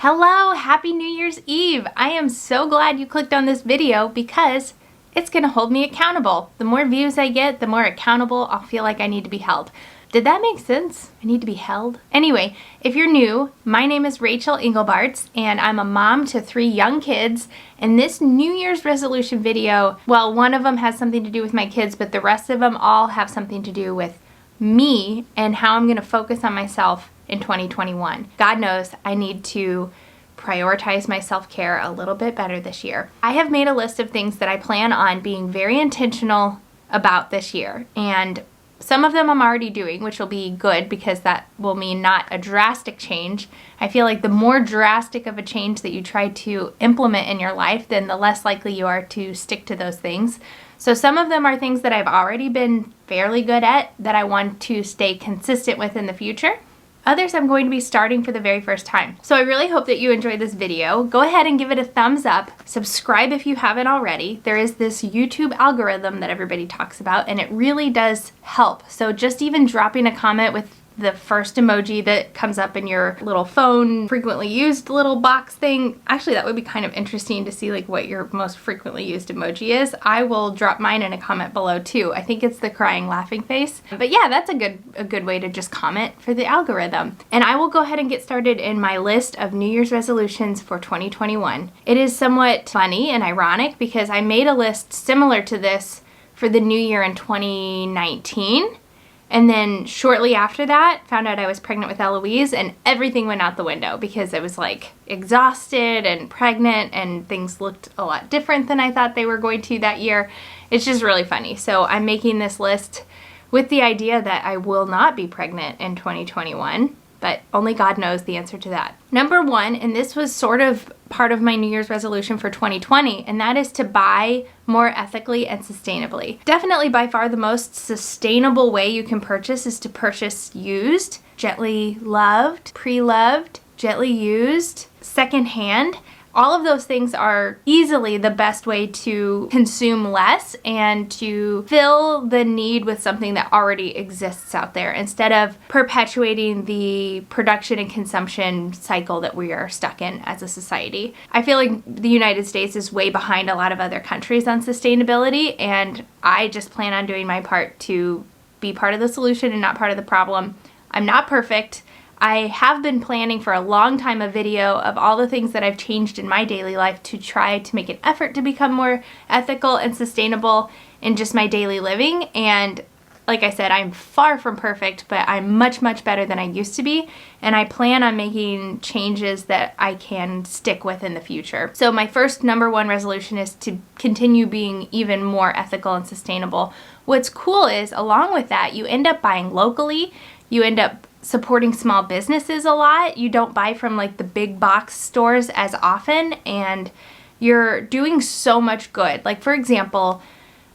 Hello, happy New Year's Eve. I am so glad you clicked on this video because it's gonna hold me accountable. The more views I get, the more accountable I'll feel like I need to be held. Did that make sense? I need to be held? Anyway, if you're new, my name is Rachel Engelbarts and I'm a mom to 3 young kids. And this New Year's resolution video, well, one of them has something to do with my kids, but the rest of them all have something to do with me and how I'm gonna focus on myself in 2021. God knows I need to prioritize my self-care a little bit better this year. I have made a list of things that I plan on being very intentional about this year, and some of them I'm already doing, which will be good because that will mean not a drastic change. I feel like the more drastic of a change that you try to implement in your life, then the less likely you are to stick to those things. So some of them are things that I've already been fairly good at that I want to stay consistent with in the future. Others I'm going to be starting for the very first time. So I really hope that you enjoyed this video. Go ahead and give it a thumbs up. Subscribe if you haven't already. There is this YouTube algorithm that everybody talks about and it really does help. So just even dropping a comment with the first emoji that comes up in your little phone, frequently used little box thing. Actually, that would be kind of interesting to see like what your most frequently used emoji is. I will drop mine in a comment below too. I think it's the crying laughing face. But yeah, that's a good way to just comment for the algorithm. And I will go ahead and get started in my list of New Year's resolutions for 2021. It is somewhat funny and ironic because I made a list similar to this for the new year in 2019. And then shortly after that, found out I was pregnant with Eloise and everything went out the window because I was like exhausted and pregnant and things looked a lot different than I thought they were going to that year. It's just really funny. So I'm making this list with the idea that I will not be pregnant in 2021, but only God knows the answer to that. Number 1, and this was sort of part of my New Year's resolution for 2020, and that is to buy more ethically and sustainably. Definitely by far the most sustainable way you can purchase is to purchase used, gently loved, pre-loved, gently used, secondhand. All of those things are easily the best way to consume less and to fill the need with something that already exists out there instead of perpetuating the production and consumption cycle that we are stuck in as a society. I feel like the United States is way behind a lot of other countries on sustainability, and I just plan on doing my part to be part of the solution and not part of the problem. I'm not perfect. I have been planning for a long time a video of all the things that I've changed in my daily life to try to make an effort to become more ethical and sustainable in just my daily living. And like I said, I'm far from perfect, but I'm much, much better than I used to be. And I plan on making changes that I can stick with in the future. So my first number 1 resolution is to continue being even more ethical and sustainable. What's cool is along with that, you end up buying locally, you end up supporting small businesses a lot. You don't buy from like the big box stores as often, and you're doing so much good. Like for example,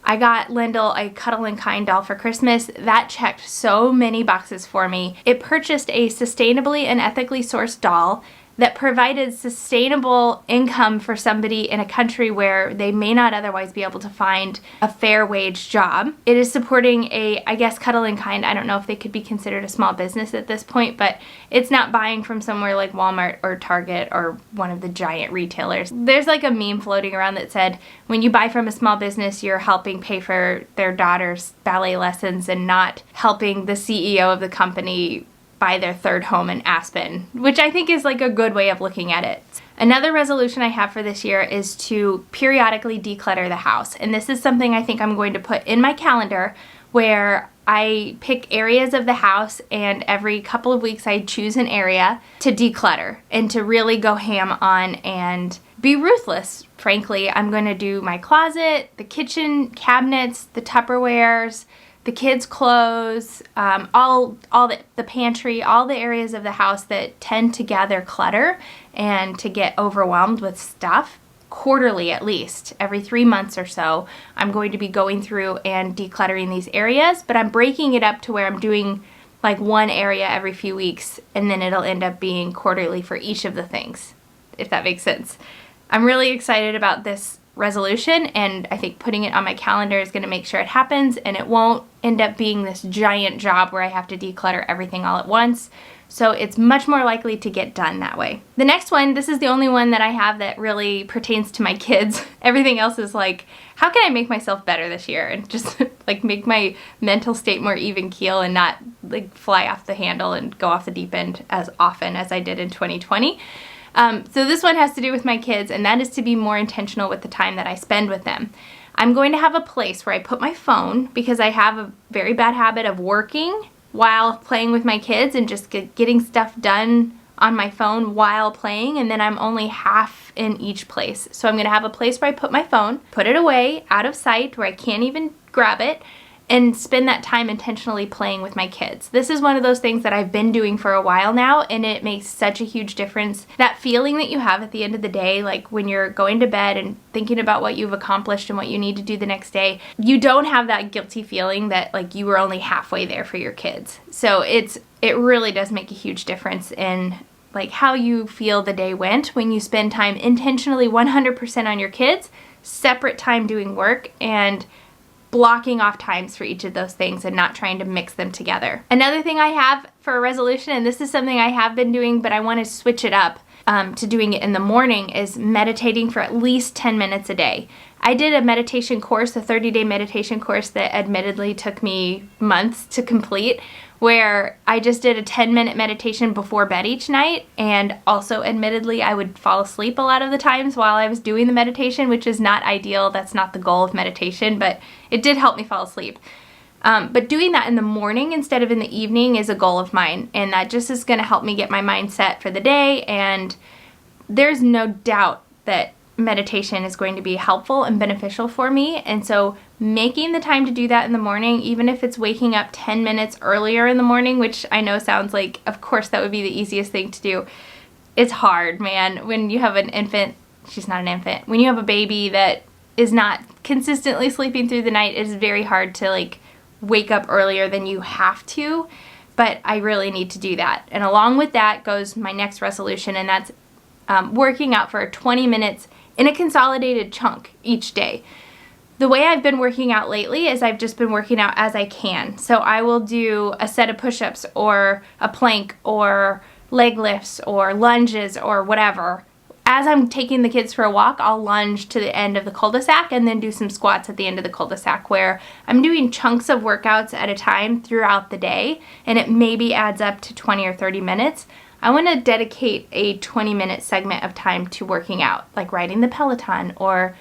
I got Lyndall a Cuddle and Kind doll for Christmas. That checked so many boxes for me. It purchased a sustainably and ethically sourced doll that provided sustainable income for somebody in a country where they may not otherwise be able to find a fair wage job. It is supporting a, I guess, Cuddle and Kind. I don't know if they could be considered a small business at this point, but it's not buying from somewhere like Walmart or Target or one of the giant retailers. There's like a meme floating around that said, when you buy from a small business, you're helping pay for their daughter's ballet lessons and not helping the CEO of the company buy their 3rd home in Aspen, which I think is like a good way of looking at it. Another resolution I have for this year is to periodically declutter the house. And this is something I think I'm going to put in my calendar where I pick areas of the house and every couple of weeks I choose an area to declutter and to really go ham on and be ruthless. Frankly, I'm going to do my closet, the kitchen cabinets, the Tupperwares, the kids' clothes, all the pantry, all the areas of the house that tend to gather clutter and to get overwhelmed with stuff. Quarterly at least, every 3 months or so, I'm going to be going through and decluttering these areas, but I'm breaking it up to where I'm doing like one area every few weeks, and then it'll end up being quarterly for each of the things, if that makes sense. I'm really excited about this resolution, and I think putting it on my calendar is going to make sure it happens and it won't end up being this giant job where I have to declutter everything all at once. So it's much more likely to get done that way. The next one, this is the only one that I have that really pertains to my kids. Everything else is like, how can I make myself better this year and just like make my mental state more even keel and not like fly off the handle and go off the deep end as often as I did in 2020. So this one has to do with my kids, and that is to be more intentional with the time that I spend with them. I'm going to have a place where I put my phone because I have a very bad habit of working while playing with my kids and just getting stuff done on my phone while playing, and then I'm only half in each place. So I'm going to have a place where I put my phone, put it away, out of sight, where I can't even grab it, and spend that time intentionally playing with my kids. This is one of those things that I've been doing for a while now, and it makes such a huge difference. That feeling that you have at the end of the day, like when you're going to bed and thinking about what you've accomplished and what you need to do the next day, you don't have that guilty feeling that like you were only halfway there for your kids. So it really does make a huge difference in like how you feel the day went when you spend time intentionally 100% on your kids, separate time doing work, and blocking off times for each of those things and not trying to mix them together. Another thing I have for a resolution, and this is something I have been doing, but I want to switch it up to doing it in the morning, is meditating for at least 10 minutes a day. I did a meditation course, a 30-day meditation course that admittedly took me months to complete, where I just did a 10-minute meditation before bed each night, and also admittedly I would fall asleep a lot of the times while I was doing the meditation, which is not ideal. That's not the goal of meditation, but it did help me fall asleep. But doing that in the morning instead of in the evening is a goal of mine, and that just is going to help me get my mind set for the day, and there's no doubt that meditation is going to be helpful and beneficial for me. And so making the time to do that in the morning, even if it's waking up 10 minutes earlier in the morning, which I know sounds like, of course, that would be the easiest thing to do. It's hard, man. When you have an infant, she's not an infant, when you have a baby that is not consistently sleeping through the night, it is very hard to like wake up earlier than you have to, but I really need to do that. And along with that goes my next resolution, and that's working out for 20 minutes in a consolidated chunk each day. The way I've been working out lately is I've just been working out as I can. So I will do a set of push-ups or a plank or leg lifts or lunges or whatever. As I'm taking the kids for a walk, I'll lunge to the end of the cul-de-sac and then do some squats at the end of the cul-de-sac, where I'm doing chunks of workouts at a time throughout the day, and it maybe adds up to 20 or 30 minutes. I want to dedicate a 20-minute segment of time to working out, like riding the Peloton or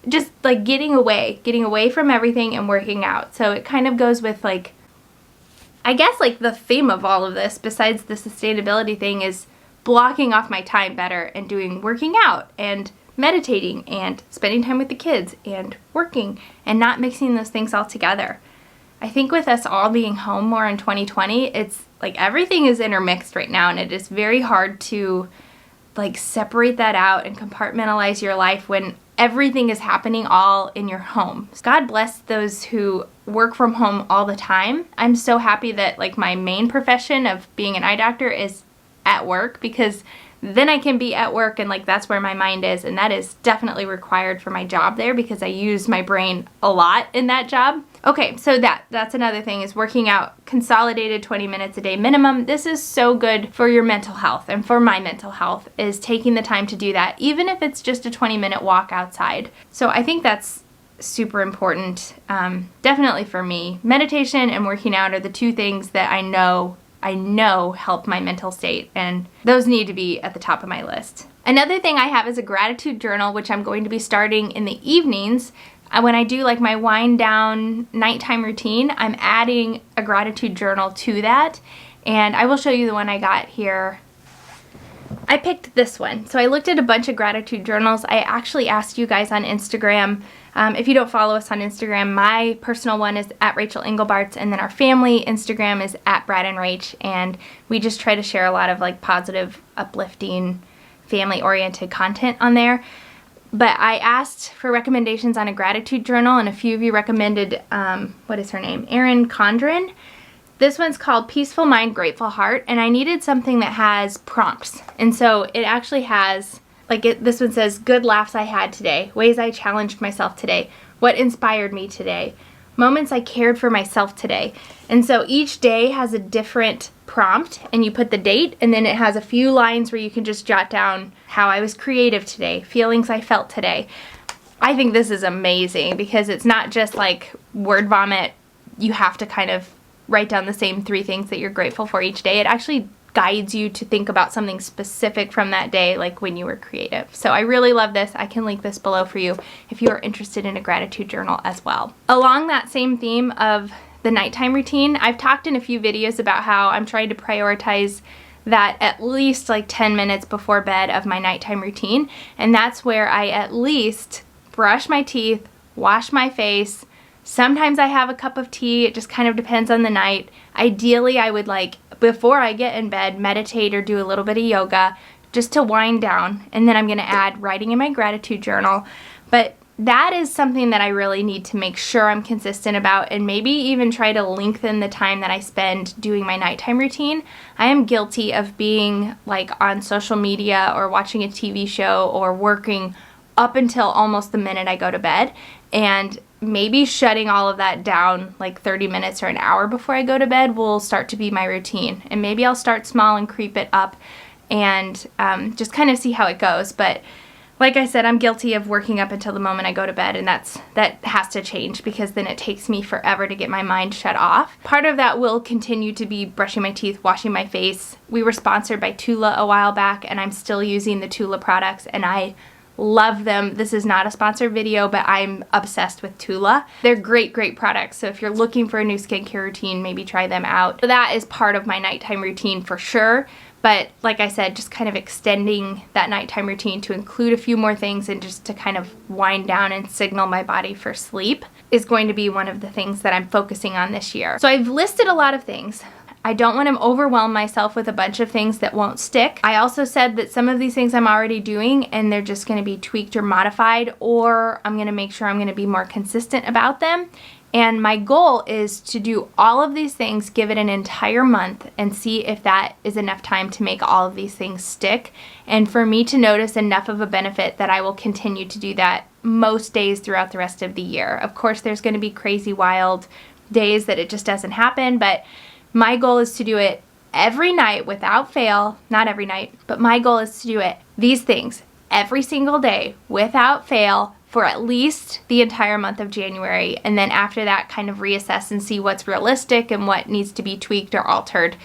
just like getting away from everything and working out. So it kind of goes with like, I guess like the theme of all of this, besides the sustainability thing, is blocking off my time better and doing working out and meditating and spending time with the kids and working and not mixing those things all together. I think with us all being home more in 2020, it's like everything is intermixed right now, and it is very hard to like separate that out and compartmentalize your life when everything is happening all in your home. God bless those who work from home all the time. I'm so happy that like my main profession of being an eye doctor is at work, because then I can be at work and like that's where my mind is, and that is definitely required for my job there because I use my brain a lot in that job. Okay, so that's another thing, is working out consolidated 20 minutes a day minimum. This is so good for your mental health, and for my mental health is taking the time to do that, even if it's just a 20-minute walk outside. So I think that's super important, definitely for me. Meditation and working out are the two things that I know help my mental state, and those need to be at the top of my list. Another thing I have is a gratitude journal, which I'm going to be starting in the evenings. When I do like my wind down nighttime routine, I'm adding a gratitude journal to that, and I will show you the one I got here. I picked this one. So I looked at a bunch of gratitude journals. I actually asked you guys on Instagram. If you don't follow us on Instagram, my personal one is at Rachel Engelbarts, and then our family Instagram is at Brad and Rach, and we just try to share a lot of like positive, uplifting, family-oriented content on there. But I asked for recommendations on a gratitude journal, and a few of you recommended, what is her name? Erin Condren. This one's called Peaceful Mind, Grateful Heart, and I needed something that has prompts. And so it actually has, this one says, good laughs I had today, ways I challenged myself today, what inspired me today, moments I cared for myself today. And so each day has a different prompt, and you put the date, and then it has a few lines where you can just jot down how I was creative today, feelings I felt today. I think this is amazing because it's not just like word vomit. You have to kind of write down the same 3 things that you're grateful for each day. It actually guides you to think about something specific from that day, like when you were creative. So I really love this. I can link this below for you if you are interested in a gratitude journal as well. Along that same theme of the nighttime routine, I've talked in a few videos about how I'm trying to prioritize that at least like 10 minutes before bed of my nighttime routine. And that's where I at least brush my teeth, wash my face. Sometimes I have a cup of tea. It just kind of depends on the night. Ideally, I would like, before I get in bed, meditate or do a little bit of yoga just to wind down. And then I'm going to add writing in my gratitude journal. But that is something that I really need to make sure I'm consistent about, and maybe even try to lengthen the time that I spend doing my nighttime routine. I am guilty of being like on social media or watching a TV show or working up until almost the minute I go to bed, and maybe shutting all of that down like 30 minutes or an hour before I go to bed will start to be my routine. And maybe I'll start small and creep it up and just kind of see how it goes. But like I said, I'm guilty of working up until the moment I go to bed, and that has to change because then it takes me forever to get my mind shut off. Part of that will continue to be brushing my teeth, washing my face. We were sponsored by Tula a while back, and I'm still using the Tula products, and I love them. This is not a sponsored video, but I'm obsessed with Tula. They're great, great products. So if you're looking for a new skincare routine, maybe try them out. So that is part of my nighttime routine for sure. But like I said, just kind of extending that nighttime routine to include a few more things and just to kind of wind down and signal my body for sleep is going to be one of the things that I'm focusing on this year. So I've listed a lot of things. I don't want to overwhelm myself with a bunch of things that won't stick. I also said that some of these things I'm already doing and they're just going to be tweaked or modified, or I'm going to make sure I'm going to be more consistent about them. And my goal is to do all of these things, give it an entire month, and see if that is enough time to make all of these things stick. And for me to notice enough of a benefit that I will continue to do that most days throughout the rest of the year. Of course, there's going to be crazy, wild days that it just doesn't happen, but my goal is to do it every night without fail. Not every night, but my goal is to do it, these things, every single day without fail, for at least the entire month of January, and then after that kind of reassess and see what's realistic and what needs to be tweaked or altered.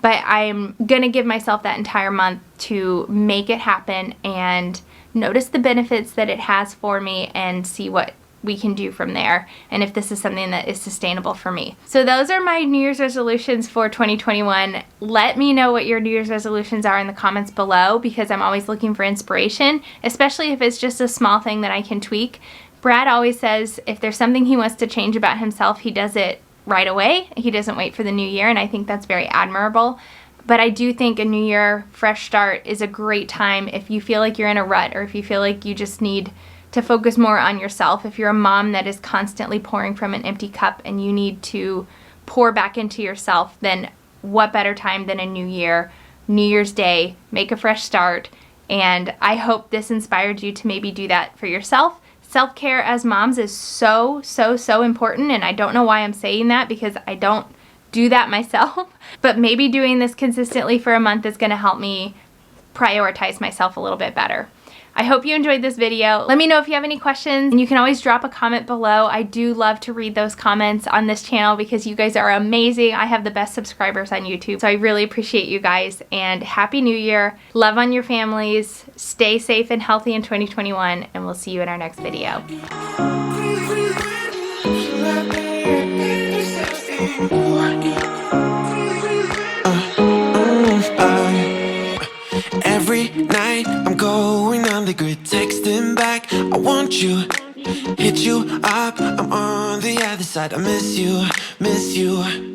But I'm gonna give myself that entire month to make it happen and notice the benefits that it has for me and see what we can do from there, and if this is something that is sustainable for me. So those are my New Year's resolutions for 2021. Let me know what your New Year's resolutions are in the comments below, because I'm always looking for inspiration, especially if it's just a small thing that I can tweak. Brad always says if there's something he wants to change about himself, he does it right away. He doesn't wait for the new year, and I think that's very admirable. But I do think a new year, fresh start is a great time if you feel like you're in a rut, or if you feel like you just need to focus more on yourself. If you're a mom that is constantly pouring from an empty cup and you need to pour back into yourself, then what better time than a new year, New Year's Day, make a fresh start. And I hope this inspired you to maybe do that for yourself. Self-care as moms is so, so, so important, and I don't know why I'm saying that because I don't do that myself, but maybe doing this consistently for a month is gonna help me prioritize myself a little bit better. I hope you enjoyed this video. Let me know if you have any questions, and you can always drop a comment below. I do love to read those comments on this channel because you guys are amazing. I have the best subscribers on YouTube, so I really appreciate you guys, and Happy New Year. Love on your families. Stay safe and healthy in 2021, and we'll see you in our next video. Every night I'm going on the grid, texting back, I want you, hit you up, I'm on the other side, I miss you, miss you.